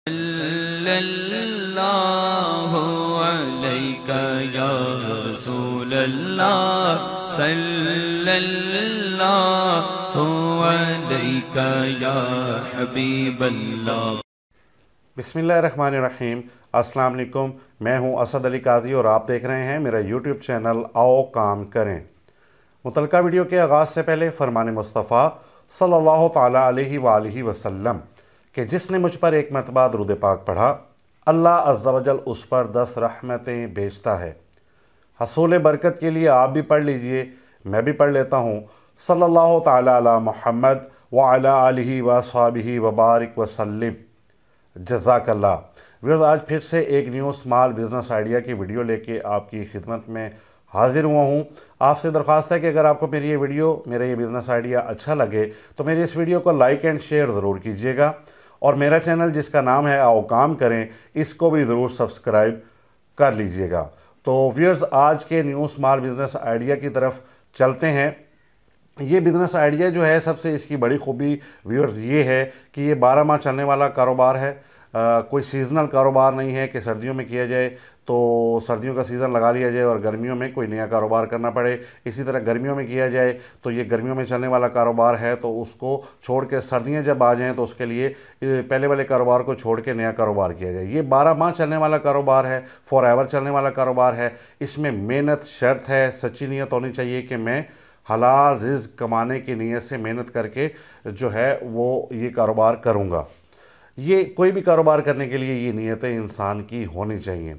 सल्लल्लाहु अलैका या रसूलल्लाह सल्लल्लाहु अलैका या हबीबल्लाह। बिस्मिल्लाहिर्रहमानिर्रहीम। अस्सलाम वालेकुम। मैं हूं असद अली काजी और आप देख रहे हैं मेरा यूट्यूब चैनल आओ काम करें। मुतलका वीडियो के आगाज़ से पहले फरमान मुस्तफ़ा सल्लल्लाहु ताला अलैहि वसल्लम कि जिसने मुझ पर एक मरतबा दुरूद पाक पढ़ा, अल्लाह अज़्ज़ा वजल उस पर 10 रहमतें भेजता है। हसूल बरकत के लिए आप भी पढ़ लीजिए, मैं भी पढ़ लेता हूँ। सल्लल्लाहु ताला अला मुहम्मद व अला आलिहि व अस्हाबिहि व बारिक वसल्लिम। जज़ाकल्लाह। व्यूअर्स, आज फिर से एक न्यू स्मॉल बिजनेस आइडिया की वीडियो लेके आपकी खिदमत में हाजिर हुआ हूँ। आपसे दरख्वास्त है कि अगर आपको मेरी ये वीडियो, मेरा ये बिज़नेस आइडिया अच्छा लगे तो मेरी इस वीडियो को लाइक एंड शेयर ज़रूर कीजिएगा और मेरा चैनल जिसका नाम है आओ काम करें, इसको भी ज़रूर सब्सक्राइब कर लीजिएगा। तो व्यूअर्स, आज के न्यू स्मॉल बिजनेस आइडिया की तरफ चलते हैं। ये बिज़नेस आइडिया जो है, सबसे इसकी बड़ी खूबी व्यूअर्स ये है कि ये 12 माह चलने वाला कारोबार है। कोई सीज़नल कारोबार नहीं है कि सर्दियों में किया जाए तो सर्दियों का सीज़न लगा लिया जाए और गर्मियों में कोई नया कारोबार करना पड़े। इसी तरह गर्मियों में किया जाए तो ये गर्मियों में चलने वाला कारोबार है, तो उसको छोड़ के सर्दियाँ जब आ जाएँ तो उसके लिए पहले वाले कारोबार को छोड़ के नया कारोबार किया जाए। ये 12 माह चलने वाला कारोबार है, फॉर एवर चलने वाला कारोबार है। इसमें मेहनत शर्त है, सच्ची नीयत होनी चाहिए कि मैं हलाल रिज़्क कमाने की नीयत से मेहनत करके जो है वो ये कारोबार करूँगा। ये कोई भी कारोबार करने के लिए ये नीयतें इंसान की होनी चाहिए।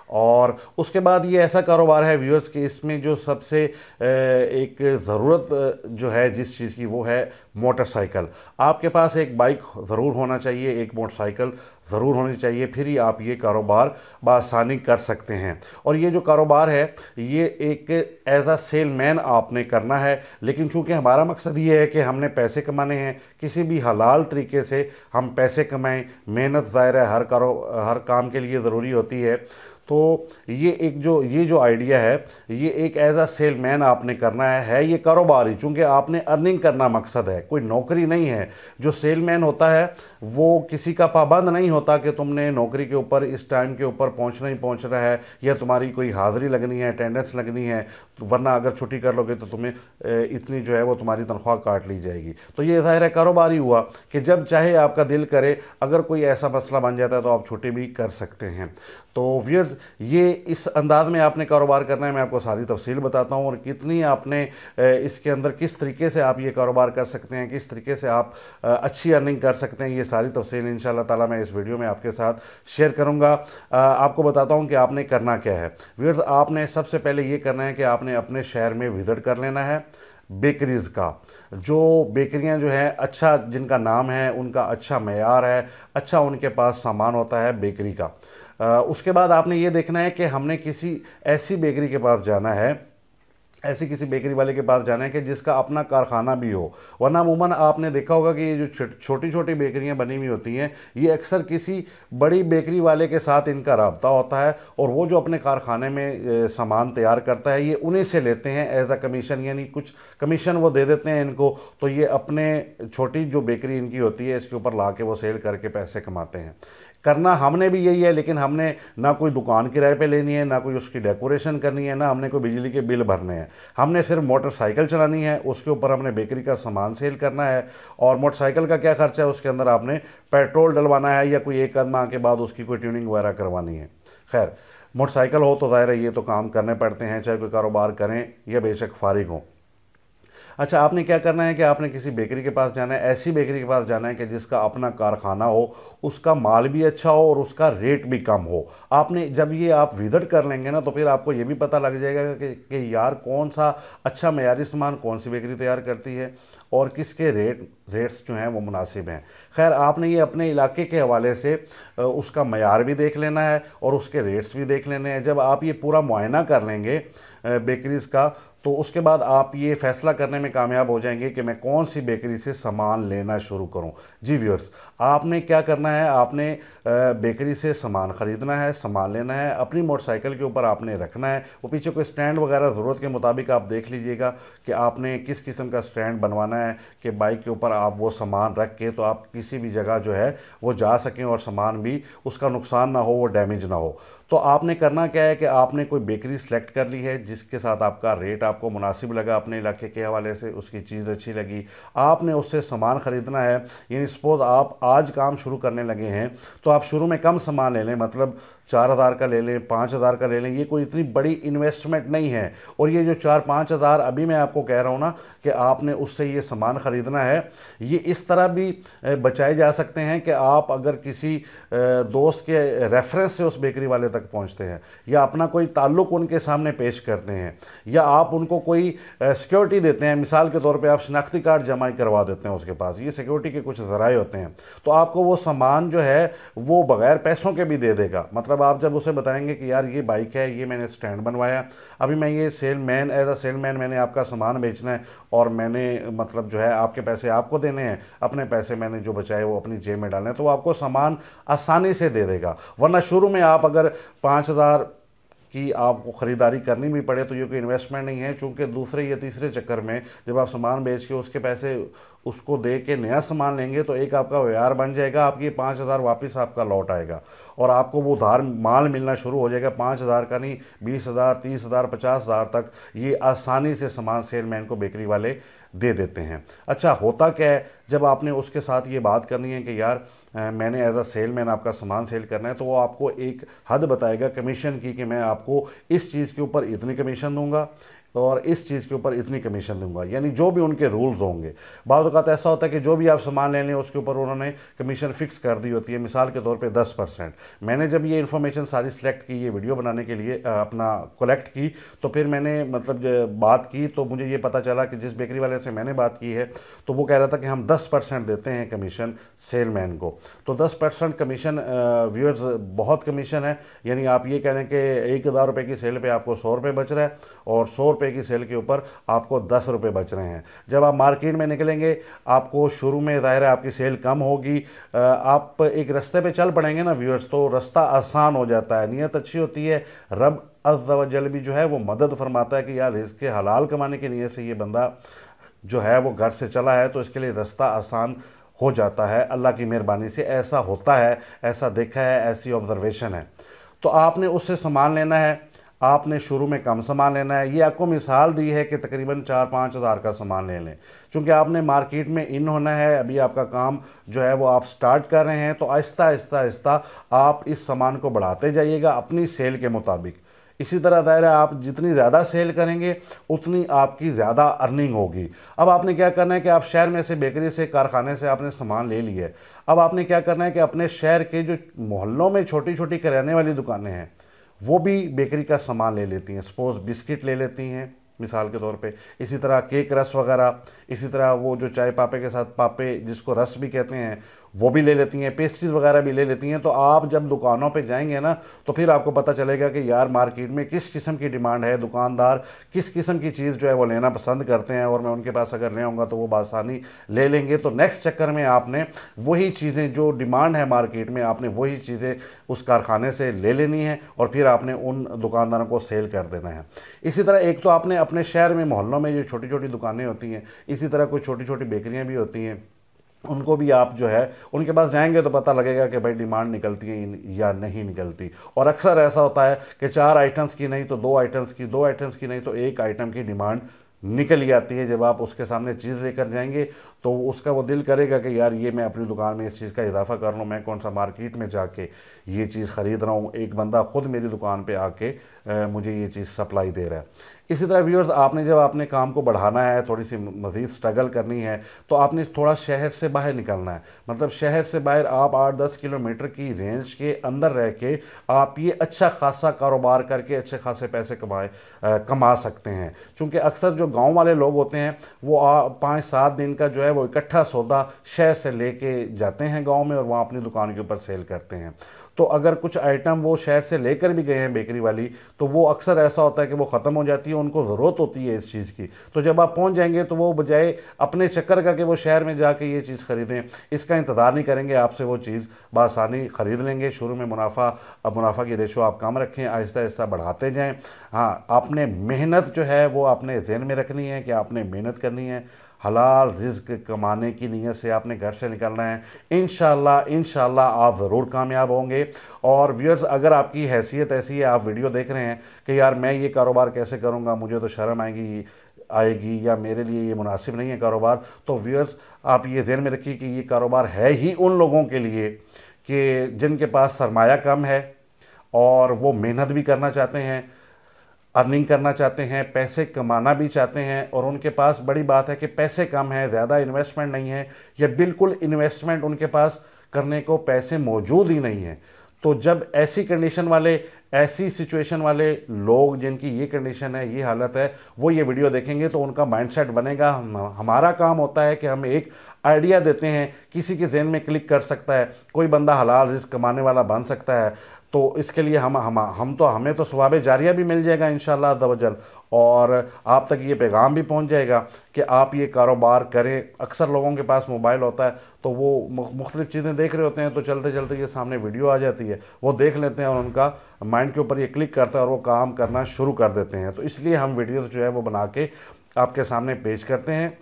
और उसके बाद ये ऐसा कारोबार है व्यूअर्स कि इसमें जो सबसे एक ज़रूरत जो है जिस चीज़ की, वो है मोटरसाइकिल। आपके पास एक बाइक ज़रूर होना चाहिए, एक मोटरसाइकिल ज़रूर होनी चाहिए, फिर ही आप ये कारोबार बआसानी कर सकते हैं। और ये जो कारोबार है ये एक एज अ सेलमैन आपने करना है, लेकिन चूँकि हमारा मकसद ये है कि हमने पैसे कमाने हैं, किसी भी हलाल तरीके से हम पैसे कमाएं। मेहनत ज़ाहिर है हर काम के लिए ज़रूरी होती है। तो ये जो आइडिया है ये एक एज अ सेलमैन आपने करना है ये कारोबार ही, चूँकि आपने अर्निंग करना मकसद है, कोई नौकरी नहीं है। जो सेलमैन होता है वो किसी का पाबंद नहीं होता कि तुमने नौकरी के ऊपर इस टाइम के ऊपर पहुंचना ही पहुंचना है या तुम्हारी कोई हाज़िरी लगनी है, अटेंडेंस लगनी है, तो वरना अगर छुट्टी कर लोगे तो तुम्हें इतनी जो है वो तुम्हारी तनख्वाह काट ली जाएगी। तो ये ज़ाहिर है कारोबार ही हुआ कि जब चाहे आपका दिल करे, अगर कोई ऐसा मसला बन जाता है तो आप छुट्टी भी कर सकते हैं। तो व्यूअर्स, ये इस अंदाज में आपने कारोबार करना है। मैं आपको सारी तफसील बताता हूँ और कितनी आपने इसके अंदर किस तरीके से आप ये कारोबार कर सकते हैं, किस तरीके से आप अच्छी अर्निंग कर सकते हैं, ये सारी तफसील इंशाल्लाह ताला मैं इस वीडियो में आपके साथ शेयर करूँगा। आपको बताता हूँ कि आपने करना क्या है। व्यूअर्स, आपने सबसे पहले ये करना है कि आपने अपने शहर में विज़िट कर लेना है बेकरीज़ का। जो बेकरियां जो हैं, अच्छा जिनका नाम है, उनका अच्छा मेयार है, अच्छा उनके पास सामान होता है बेकरी का। उसके बाद आपने ये देखना है कि हमने किसी ऐसी बेकरी के पास जाना है, ऐसी किसी बेकरी वाले के पास जाना है कि जिसका अपना कारखाना भी हो। वरना अमूमन आपने देखा होगा कि ये जो छोटी छोटी बेकरियां बनी हुई होती हैं, ये अक्सर किसी बड़ी बेकरी वाले के साथ इनका राब्ता होता है और वो जो अपने कारखाने में सामान तैयार करता है ये उन्हीं से लेते हैं एज अ कमीशन, यानी कुछ कमीशन वो दे देते हैं इनको। तो ये अपने छोटी जो बेकरी इनकी होती है इसके ऊपर ला के वो सेल करके पैसे कमाते हैं। करना हमने भी यही है, लेकिन हमने ना कोई दुकान किराए पे लेनी है, ना कोई उसकी डेकोरेशन करनी है, ना हमने कोई बिजली के बिल भरने हैं। हमने सिर्फ मोटरसाइकिल चलानी है, उसके ऊपर हमने बेकरी का सामान सेल करना है। और मोटरसाइकिल का क्या खर्चा है, उसके अंदर आपने पेट्रोल डलवाना है या कोई एक आध माह के बाद उसकी कोई ट्यूनिंग वगैरह करवानी है। खैर, मोटरसाइकिल हो तो ज़ाहिर है ये तो काम करने पड़ते हैं, चाहे कोई कारोबार करें या बेशक फारिग हो। अच्छा, आपने क्या करना है कि आपने किसी बेकरी के पास जाना है, ऐसी बेकरी के पास जाना है कि जिसका अपना कारखाना हो, उसका माल भी अच्छा हो और उसका रेट भी कम हो। आपने जब ये आप विज़िट कर लेंगे ना तो फिर आपको ये भी पता लग जाएगा कि यार कौन सा अच्छा मेयारी सामान कौन सी बेकरी तैयार करती है और किसके रेट्स जो हैं वो मुनासिब हैं। खैर, आपने ये अपने इलाके के हवाले से उसका मयार भी देख लेना है और उसके रेट्स भी देख लेने हैं। जब आप ये पूरा मुआयना कर लेंगे बेकरीज़ का, तो उसके बाद आप ये फैसला करने में कामयाब हो जाएंगे कि मैं कौन सी बेकरी से सामान लेना शुरू करूं। जी व्यूअर्स, आपने क्या करना है, आपने बेकरी से सामान ख़रीदना है, सामान लेना है, अपनी मोटरसाइकिल के ऊपर आपने रखना है। वो पीछे कोई स्टैंड वगैरह ज़रूरत के मुताबिक आप देख लीजिएगा कि आपने किस किस्म का स्टैंड बनवाना है कि बाइक के ऊपर आप वो सामान रख के तो आप किसी भी जगह जो है वो जा सकें और सामान भी उसका नुकसान ना हो, वो डैमेज ना हो। तो आपने करना क्या है कि आपने कोई बेकरी सेलेक्ट कर ली है जिसके साथ आपका रेट आपको मुनासिब लगा, अपने इलाके के हवाले से उसकी चीज़ अच्छी लगी, आपने उससे सामान ख़रीदना है। यानी सपोज़ आप आज काम शुरू करने लगे हैं तो आप शुरू में कम सामान ले लें, मतलब 4,000 का ले लें, 5,000 का ले लें। ये कोई इतनी बड़ी इन्वेस्टमेंट नहीं है। और ये जो 4-5 हज़ार अभी मैं आपको कह रहा हूँ ना कि आपने उससे ये सामान ख़रीदना है, ये इस तरह भी बचाए जा सकते हैं कि आप अगर किसी दोस्त के रेफरेंस से उस बेकरी वाले तक पहुँचते हैं या अपना कोई ताल्लुक़ उनके सामने पेश करते हैं या आप उनको कोई सिक्योरिटी देते हैं, मिसाल के तौर पे आप शनाख्ती कार्ड जमा करवा देते हैं उसके पास, ये सिक्योरिटी के कुछ ज़राए होते हैं, तो आपको वो सामान जो है वो बग़ैर पैसों के भी दे देगा। मतलब आप जब उसे बताएंगे कि यार ये बाइक है, ये मैंने स्टैंड बनवाया, अभी मैं ये सेलमैन एज अ सेलमैन मैंने आपका सामान बेचना है और मैंने मतलब जो है आपके पैसे आपको देने हैं, अपने पैसे मैंने जो बचाए वो अपनी जेब में डालने हैं, तो वो आपको सामान आसानी से दे देगा। वरना शुरू में आप अगर 5,000 कि आपको ख़रीदारी करनी भी पड़े तो ये कोई इन्वेस्टमेंट नहीं है, चूँकि दूसरे या तीसरे चक्कर में जब आप सामान बेच के उसके पैसे उसको दे के नया सामान लेंगे तो एक आपका व्यवहार बन जाएगा, आपकी 5,000 वापस आपका लौट आएगा और आपको वो उधार माल मिलना शुरू हो जाएगा। 5,000 का नहीं, 20,000, 30,000, 50,000 तक ये आसानी से सामान सेलमैन को बेकरी वाले दे देते हैं। अच्छा, होता क्या है जब आपने उसके साथ ये बात करनी है कि यार मैंने एज अ सेलमैन आपका सामान सेल करना है, तो वो आपको एक हद बताएगा कमीशन की कि मैं आपको इस चीज़ के ऊपर इतनी कमीशन दूंगा और इस चीज़ के ऊपर इतनी कमीशन दूंगा, यानी जो भी उनके रूल्स होंगे। बाद वक़्त ऐसा होता है कि जो भी आप सामान ले लें उसके ऊपर उन्होंने कमीशन फ़िक्स कर दी होती है, मिसाल के तौर पे 10%। मैंने जब ये इन्फॉर्मेशन सारी सिलेक्ट की, ये वीडियो बनाने के लिए अपना कलेक्ट की, तो फिर मैंने मतलब बात की तो मुझे ये पता चला कि जिस बेकरी वाले से मैंने बात की है तो वो कह रहा था कि हम 10% देते हैं कमीशन सेलमैन को। तो 10% कमीशन व्यूअर्स बहुत कमीशन है, यानी आप ये कह रहे हैं कि 1,000 रुपये की सेल पर आपको 100 रुपये बच रहा है और 100 रुपये की सेल के ऊपर आपको 10 रुपये बच रहे हैं। जब आप मार्केट में निकलेंगे आपको शुरू में ज़ाहिर है आपकी सेल कम होगी, आप एक रास्ते पे चल पड़ेंगे ना व्यूअर्स, तो रास्ता आसान हो जाता है, नीयत अच्छी होती है, रब अज़्ज़ व जल भी जो है वो मदद फरमाता है कि यार रिज़्क़ हलाल कमाने की नीयत से ये बंदा जो है वो घर से चला है तो इसके लिए रास्ता आसान हो जाता है। अल्लाह की मेहरबानी से ऐसा होता है, ऐसा देखा है, ऐसी ऑब्जर्वेशन है। तो आपने उससे सामान लेना है, आपने शुरू में कम सामान लेना है। ये आपको मिसाल दी है कि तकरीबन 4-5 हज़ार का सामान ले लें, चूँकि आपने मार्केट में इन होना है, अभी आपका काम जो है वो आप स्टार्ट कर रहे हैं, तो आहिस्ता आहिस्ता आहिस्ता आप इस सामान को बढ़ाते जाइएगा अपनी सेल के मुताबिक। इसी तरह दायरा आप जितनी ज़्यादा सेल करेंगे उतनी आपकी ज़्यादा अर्निंग होगी। अब आपने क्या करना है कि आप शहर में से बेकरी से, कारखाने से आपने सामान ले लिया है, अब आपने क्या करना है कि अपने शहर के जो मोहल्लों में छोटी छोटी किराने वाली दुकानें हैं वो भी बेकरी का सामान ले लेती हैं। सपोज़ बिस्किट ले लेती हैं मिसाल के तौर पे, इसी तरह केक रस वगैरह, इसी तरह वो जो चाय पापे के साथ पापे जिसको रस भी कहते हैं वो भी ले लेती हैं, पेस्ट्रीज वगैरह भी ले लेती हैं। तो आप जब दुकानों पे जाएंगे ना तो फिर आपको पता चलेगा कि यार मार्केट में किस किस्म की डिमांड है, दुकानदार किस किस्म की चीज़ जो है वो लेना पसंद करते हैं और मैं उनके पास अगर ले आऊँगा तो वो बासानी ले लेंगे। तो नेक्स्ट चक्कर में आपने वही चीज़ें जो डिमांड है मार्केट में, आपने वही चीज़ें उस कारखाने से ले लेनी है और फिर आपने उन दुकानदारों को सेल कर देना है। इसी तरह एक तो आपने अपने शहर में मोहल्लों में जो छोटी छोटी दुकानें होती हैं, इसी तरह कुछ छोटी छोटी बेकरियाँ भी होती हैं, उनको भी आप जो है उनके पास जाएंगे तो पता लगेगा कि भाई डिमांड निकलती है या नहीं निकलती। और अक्सर ऐसा होता है कि 4 आइटम्स की नहीं तो 2 आइटम्स की, 2 आइटम्स की नहीं तो 1 आइटम की डिमांड निकल ही आती है। जब आप उसके सामने चीज़ लेकर जाएंगे तो उसका वो दिल करेगा कि यार ये मैं अपनी दुकान में इस चीज़ का इजाफा कर लूँ, मैं कौन सा मार्केट में जाके ये चीज़ ख़रीद रहा हूँ, एक बंदा ख़ुद मेरी दुकान पे आके मुझे ये चीज़ सप्लाई दे रहा है। इसी तरह व्यूअर्स, आपने जब आपने काम को बढ़ाना है, थोड़ी सी मज़ीद स्ट्रगल करनी है, तो आपने थोड़ा शहर से बाहर निकलना है। मतलब शहर से बाहर आप 8-10 किलोमीटर की रेंज के अंदर रह के आप ये अच्छा खासा कारोबार करके अच्छे खासे पैसे कमा सकते हैं। चूँकि अक्सर जो गाँव वाले लोग होते हैं वो 5-7 दिन का जो है वो इकट्ठा सौदा शहर से लेके जाते हैं गांव में और वहाँ अपनी दुकान के ऊपर सेल करते हैं। तो अगर कुछ आइटम वो शहर से लेकर भी गए हैं बेकरी वाली, तो वो अक्सर ऐसा होता है कि वो ख़त्म हो जाती है उनको ज़रूरत होती है इस चीज़ की। तो जब आप पहुंच जाएंगे तो वो बजाय अपने चक्कर का कि वो शहर में जाके ये चीज़ ख़रीदें, इसका इंतज़ार नहीं करेंगे, आपसे वो चीज़ बआसानी ख़रीद लेंगे। शुरू में मुनाफा की रेशो आप कम रखें, आहिस्ता आहिस्ता बढ़ाते जाएँ। हाँ, आपने मेहनत जो है वो आपने ज़हन में रखनी है कि आपने मेहनत करनी है, हलाल रिज़्क कमाने की नीयत से आपने घर से निकलना है। इंशाल्लाह आप ज़रूर कामयाब होंगे। और व्यूअर्स, अगर आपकी हैसियत ऐसी है, आप वीडियो देख रहे हैं कि यार मैं ये कारोबार कैसे करूँगा, मुझे तो शर्म आएगी या मेरे लिए ये मुनासिब नहीं है कारोबार, तो व्यूअर्स आप ये ज़हन में रखिए कि ये कारोबार है ही उन लोगों के लिए कि जिनके पास सरमाया कम है और वो मेहनत भी करना चाहते हैं, अर्निंग करना चाहते हैं, पैसे कमाना भी चाहते हैं, और उनके पास बड़ी बात है कि पैसे कम है, ज़्यादा इन्वेस्टमेंट नहीं है, या बिल्कुल इन्वेस्टमेंट उनके पास करने को पैसे मौजूद ही नहीं है। तो जब ऐसी कंडीशन वाले, ऐसी सिचुएशन वाले लोग जिनकी ये कंडीशन है, ये हालत है, वो ये वीडियो देखेंगे तो उनका माइंडसेट बनेगा। हमारा काम होता है कि हम एक आइडिया देते हैं, किसी के जहन में क्लिक कर सकता है, कोई बंदा हलाल रिज़्क कमाने वाला बन सकता है। तो इसके लिए हमें तो सवाब जारिया भी मिल जाएगा इंशाअल्लाह अज़्ज़ व जल, और आप तक ये पैगाम भी पहुंच जाएगा कि आप ये कारोबार करें। अक्सर लोगों के पास मोबाइल होता है तो वो मुख्तलिफ़ चीज़ें देख रहे होते हैं, तो चलते चलते ये सामने वीडियो आ जाती है, वो देख लेते हैं और उनका माइंड के ऊपर ये क्लिक करता है और वो काम करना शुरू कर देते हैं। तो इसलिए हम वीडियो जो है वो बना के आपके सामने पेश करते हैं।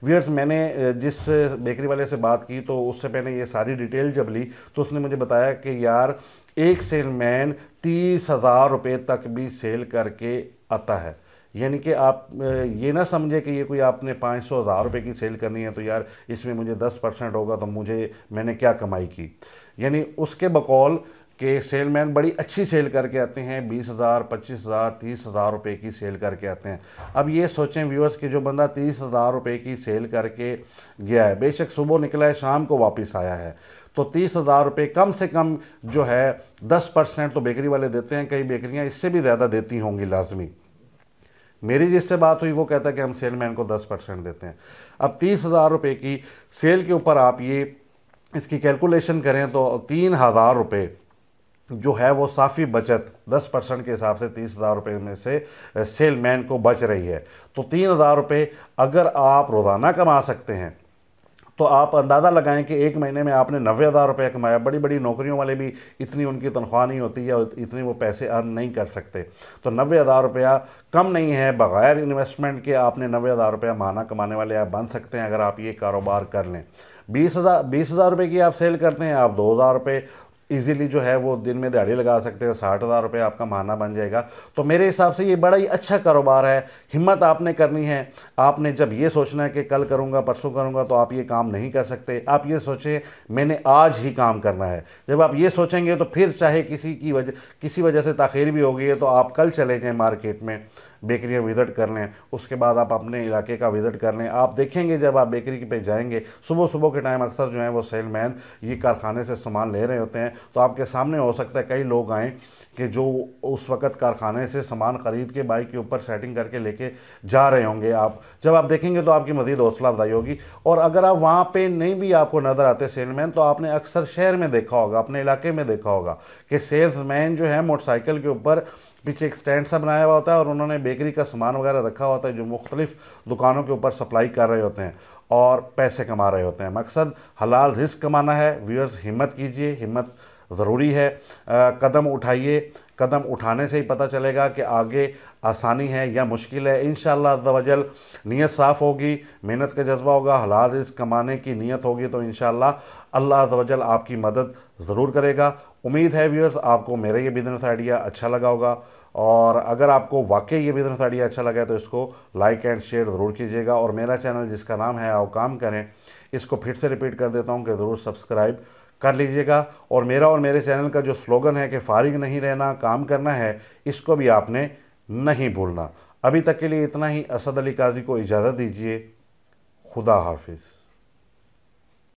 व्यूअर्स, मैंने जिस बेकरी वाले से बात की तो उससे पहले ये सारी डिटेल जब ली तो उसने मुझे बताया कि यार एक सेलमैन 30,000 रुपये तक भी सेल करके आता है। यानी कि आप ये ना समझे कि ये कोई आपने 500,000 रुपये की सेल करनी है तो यार इसमें मुझे 10% होगा तो मैंने क्या कमाई की। यानी उसके बकौल कि सेलमैन बड़ी अच्छी सेल करके आते हैं, 20,000, 25,000, 30,000 रुपये की सेल करके आते हैं। अब ये सोचें व्यूअर्स कि जो बंदा 30,000 रुपये की सेल करके गया है, बेशक सुबह निकला है शाम को वापस आया है, तो 30,000 रुपये कम से कम जो है 10% तो बेकरी वाले देते हैं। कई बेकरियां इससे भी ज़्यादा देती होंगी लाजमी। मेरी जिससे बात हुई वो कहता है कि हम सेलमैन को 10% देते हैं। अब 30,000 रुपये की सेल के ऊपर आप ये इसकी कैलकुलेशन करें तो 3,000 रुपये जो है वो साफ़ी बचत 10% के हिसाब से 30,000 रुपये में से सेलमैन को बच रही है। तो 3,000 रुपये अगर आप रोज़ाना कमा सकते हैं तो आप अंदाज़ा लगाएं कि एक महीने में आपने 90,000 रुपये कमाया। बड़ी बड़ी नौकरियों वाले भी इतनी उनकी तनख्वाह नहीं होती या इतने वो पैसे अर्न नहीं कर सकते, तो 90,000 रुपया कम नहीं है। बग़ैर इन्वेस्टमेंट के आपने 90,000 रुपया माना कमाने वाले आप बन सकते हैं अगर आप ये कारोबार कर लें। 20,000 रुपये की आप सेल करते हैं, आप 2,000 रुपये इजीली जो है वो दिन में दिहाड़ी लगा सकते हैं, 60,000 रुपये आपका माना बन जाएगा। तो मेरे हिसाब से ये बड़ा ही अच्छा कारोबार है। हिम्मत आपने करनी है। आपने जब ये सोचना है कि कल करूँगा परसों करूँगा तो आप ये काम नहीं कर सकते। आप ये सोचें मैंने आज ही काम करना है। जब आप ये सोचेंगे तो फिर चाहे किसी वजह से ताख़ीर भी हो गई है तो आप कल चले जाएँ मार्केट में, बेकरियाँ विज़िट कर लें, उसके बाद आप अपने इलाके का विज़िट कर लें। आप देखेंगे जब आप बेकरी पे जाएंगे सुबह सुबह के टाइम अक्सर जो है वो सेलमैन ये कारखाने से सामान ले रहे होते हैं। तो आपके सामने हो सकता है कई लोग आएँ कि जो उस वक़्त कारखाने से सामान ख़रीद के बाइक के ऊपर सेटिंग करके लेके जा रहे होंगे। आप जब आप देखेंगे तो आपकी मज़ीद हौसला अफजाई होगी। और अगर आप वहाँ पे नहीं भी आपको नज़र आते सेलमैन, तो आपने अक्सर शहर में देखा होगा, अपने इलाके में देखा होगा कि सेल्समैन जो है मोटरसाइकिल के ऊपर पीछे एक स्टैंड सा बनाया हुआ होता है और उन्होंने बेकरी का सामान वगैरह रखा होता है जो मुख्तलिफ़ दुकानों के ऊपर सप्लाई कर रहे होते हैं और पैसे कमा रहे होते हैं। मकसद हलाल रिज़्क कमाना है। व्यूअर्स, हिम्मत कीजिए, हिम्मत ज़रूरी है। कदम उठाइए, कदम उठाने से ही पता चलेगा कि आगे आसानी है या मुश्किल है। इंशाअल्लाह अज़्ज़ व जल नीयत साफ़ होगी, मेहनत का जज्बा होगा, हलाल रिज़्क कमाने की नीयत होगी तो इंशाअल्लाह अल्लाह अज़्ज़ व जल आपकी मदद ज़रूर करेगा। उम्मीद है व्यूअर्स आपको मेरा ये बिज़नेस आइडिया अच्छा लगा होगा, और अगर आपको वाकई ये बिज़नेस आइडिया अच्छा लगा है तो इसको लाइक एंड शेयर ज़रूर कीजिएगा। और मेरा चैनल जिसका नाम है आओ काम करें, इसको फिर से रिपीट कर देता हूँ कि ज़रूर सब्सक्राइब कर लीजिएगा। और मेरे चैनल का जो स्लोगन है कि फारिग नहीं रहना काम करना है, इसको भी आपने नहीं भूलना। अभी तक के लिए इतना ही। असद अली काजी को इजाज़त दीजिए। खुदा हाफिज़।